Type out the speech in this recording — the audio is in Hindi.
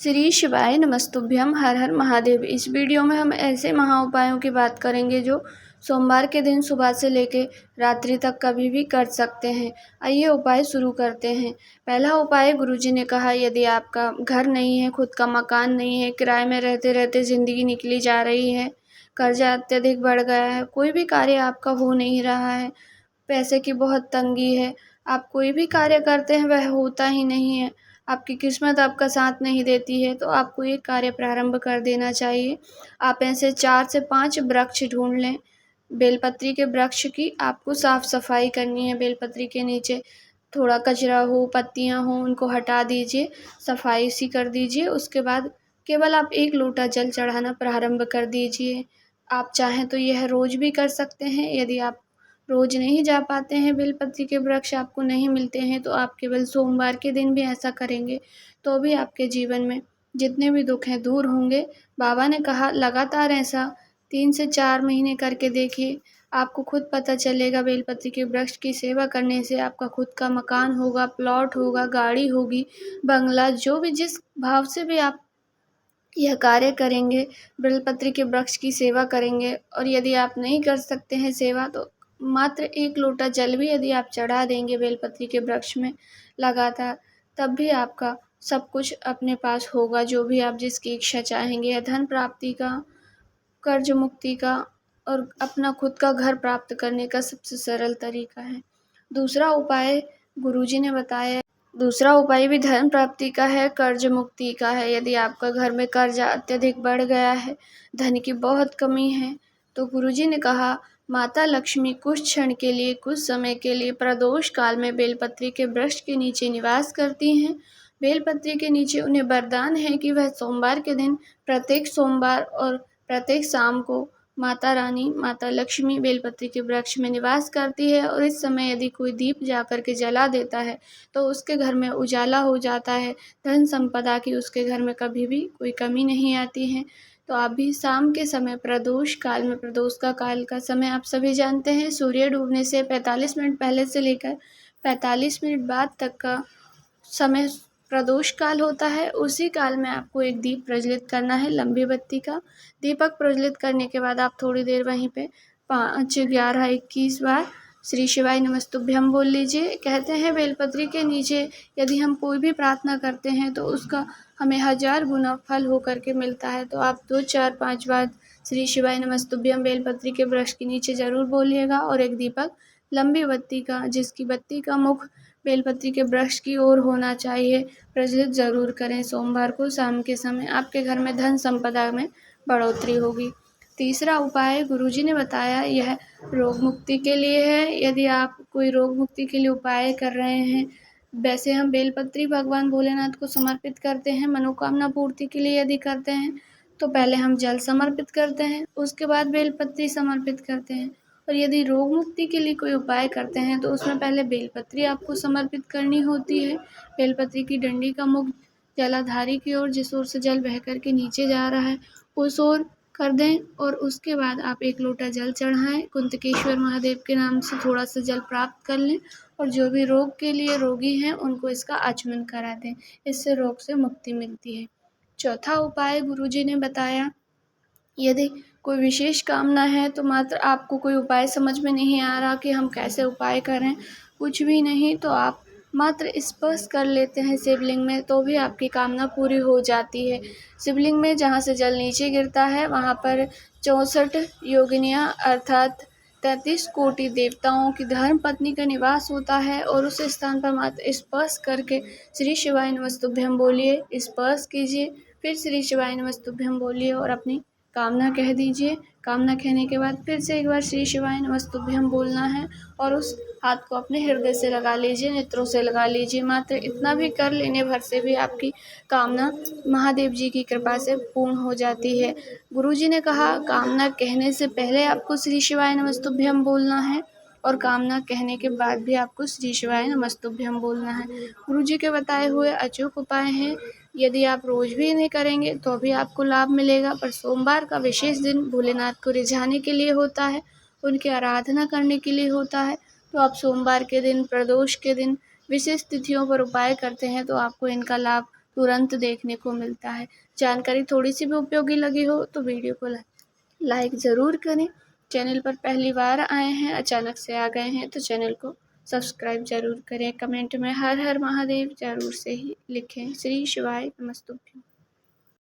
श्री शिवाय नमस्तुभ्यम। हर हर महादेव। इस वीडियो में हम ऐसे महा उपायों की बात करेंगे जो सोमवार के दिन सुबह से लेके रात्रि तक कभी भी कर सकते हैं। आइए उपाय शुरू करते हैं। पहला उपाय, गुरुजी ने कहा, यदि आपका घर नहीं है, खुद का मकान नहीं है, किराए में रहते रहते ज़िंदगी निकली जा रही है, कर्जा अत्यधिक बढ़ गया है, कोई भी कार्य आपका हो नहीं रहा है, पैसे की बहुत तंगी है, आप कोई भी कार्य करते हैं वह होता ही नहीं है, आपकी किस्मत आपका साथ नहीं देती है, तो आपको ये कार्य प्रारंभ कर देना चाहिए। आप ऐसे 4 से 5 वृक्ष ढूंढ लें। बेलपत्री के वृक्ष की आपको साफ सफाई करनी है। बेलपत्री के नीचे थोड़ा कचरा हो, पत्तियां हो, उनको हटा दीजिए, सफाई सी कर दीजिए। उसके बाद केवल आप 1 लोटा जल चढ़ाना प्रारंभ कर दीजिए। आप चाहें तो यह रोज भी कर सकते हैं। यदि आप रोज नहीं जा पाते हैं, बेलपत्री के वृक्ष आपको नहीं मिलते हैं, तो आप केवल सोमवार के दिन भी ऐसा करेंगे तो भी आपके जीवन में जितने भी दुख हैं दूर होंगे। बाबा ने कहा, लगातार ऐसा 3 से 4 महीने करके देखिए, आपको खुद पता चलेगा। बेलपत्री के वृक्ष की सेवा करने से आपका खुद का मकान होगा, प्लॉट होगा, गाड़ी होगी, बंगला, जो भी जिस भाव से भी आप यह कार्य करेंगे, बेलपत्री के वृक्ष की सेवा करेंगे। और यदि आप नहीं कर सकते हैं सेवा, तो मात्र 1 लोटा जल भी यदि आप चढ़ा देंगे बेलपत्री के वृक्ष में लगातार, तब भी आपका सब कुछ अपने पास होगा, जो भी आप जिसकी इच्छा चाहेंगे। यह धन प्राप्ति का, कर्ज मुक्ति का और अपना खुद का घर प्राप्त करने का सबसे सरल तरीका है। दूसरा उपाय गुरुजी ने बताया, दूसरा उपाय भी धन प्राप्ति का है, कर्ज मुक्ति का है। यदि आपका घर में कर्जा अत्यधिक बढ़ गया है, धन की बहुत कमी है, तो गुरुजी ने कहा, माता लक्ष्मी कुछ क्षण के लिए, कुछ समय के लिए प्रदोष काल में बेलपत्री के वृक्ष के नीचे निवास करती हैं। बेलपत्री के नीचे उन्हें वरदान है कि वह सोमवार के दिन, प्रत्येक सोमवार और प्रत्येक शाम को माता रानी, माता लक्ष्मी बेलपत्री के वृक्ष में निवास करती है। और इस समय यदि कोई दीप जाकर के जला देता है तो उसके घर में उजाला हो जाता है, धन संपदा की उसके घर में कभी भी कोई कमी नहीं आती है। तो आप भी शाम के समय प्रदोष काल में, प्रदोष का काल का समय आप सभी जानते हैं, सूर्य डूबने से 45 मिनट पहले से लेकर 45 मिनट बाद तक का समय प्रदोष काल होता है। उसी काल में आपको एक दीप प्रज्वलित करना है, लंबी बत्ती का। दीपक प्रज्वलित करने के बाद आप थोड़ी देर वहीं पे 5, 11, 21 बार श्री शिवाय नमस्तुभ्यम बोल लीजिए। कहते हैं बेलपत्री के नीचे यदि हम कोई भी प्रार्थना करते हैं तो उसका हमें 1000 गुना फल होकर के मिलता है। तो आप 2, 4, 5 बार श्री शिवाय नमस्तुभ्यम बेलपत्री के वृक्ष के नीचे जरूर बोलिएगा। और एक दीपक लंबी बत्ती का, जिसकी बत्ती का मुख बेलपत्री के वृक्ष की ओर होना चाहिए, प्रज्वलित जरूर करें। सोमवार को शाम के समय आपके घर में धन संपदा में बढ़ोतरी होगी। तीसरा उपाय गुरुजी ने बताया, यह रोग मुक्ति के लिए है। यदि आप कोई रोग मुक्ति के लिए उपाय कर रहे हैं, वैसे हम बेलपत्री भगवान भोलेनाथ को समर्पित करते हैं। मनोकामना पूर्ति के लिए यदि करते हैं तो पहले हम जल समर्पित करते हैं, उसके बाद बेलपत्री समर्पित करते हैं। और यदि रोग मुक्ति के लिए कोई उपाय करते हैं तो उसमें पहले बेलपत्री आपको समर्पित करनी होती है। बेलपत्री की डंडी का मुख जलाधारी की ओर, जिस ओर से जल बह कर के नीचे जा रहा है, उस ओर कर दें। और उसके बाद आप 1 लोटा जल चढ़ाएं, कुंतकेश्वर महादेव के नाम से थोड़ा सा जल प्राप्त कर लें। और जो भी रोग के लिए रोगी हैं उनको इसका आचमन करा दें, इससे रोग से मुक्ति मिलती है। चौथा उपाय गुरुजी ने बताया, यदि कोई विशेष कामना है तो मात्र आपको कोई उपाय समझ में नहीं आ रहा कि हम कैसे उपाय करें, कुछ भी नहीं, तो आप मात्र स्पर्श कर लेते हैं शिवलिंग में, तो भी आपकी कामना पूरी हो जाती है। शिवलिंग में जहाँ से जल नीचे गिरता है वहाँ पर 64 योगिनियाँ अर्थात 33 कोटि देवताओं की धर्म पत्नी का निवास होता है। और उस स्थान पर मात्र स्पर्श करके श्री शिवाय नमस्तुभ्यम बोलिए, स्पर्श कीजिए, फिर श्री शिवाय नमस्तुभ्यम बोलिए और अपनी कामना कह दीजिए। कामना कहने के बाद फिर से एक बार श्री शिवाय नमस्तुभ्यम बोलना है और उस हाथ को अपने हृदय से लगा लीजिए, नेत्रों से लगा लीजिए। मात्र इतना भी कर लेने भर से भी आपकी कामना महादेव जी की कृपा से पूर्ण हो जाती है। गुरुजी ने कहा, कामना कहने से पहले आपको श्री शिवाय नमस्तुभ्यम बोलना है और कामना कहने के बाद भी आपको श्री शिवाय नमस्तुभ्यम बोलना है। गुरुजी के बताए हुए अचूक उपाय हैं। यदि आप रोज भी इन्हें करेंगे तो भी आपको लाभ मिलेगा, पर सोमवार का विशेष दिन भोलेनाथ को रिझाने के लिए होता है, उनकी आराधना करने के लिए होता है। तो आप सोमवार के दिन, प्रदोष के दिन, विशेष तिथियों पर उपाय करते हैं तो आपको इनका लाभ तुरंत देखने को मिलता है। जानकारी थोड़ी सी भी उपयोगी लगी हो तो वीडियो को लाइक ज़रूर करें। चैनल पर पहली बार आए हैं, अचानक से आ गए हैं तो चैनल को सब्सक्राइब ज़रूर करें। कमेंट में हर हर महादेव ज़रूर से ही लिखें। श्री शिवाय नमस्तुभ्यं।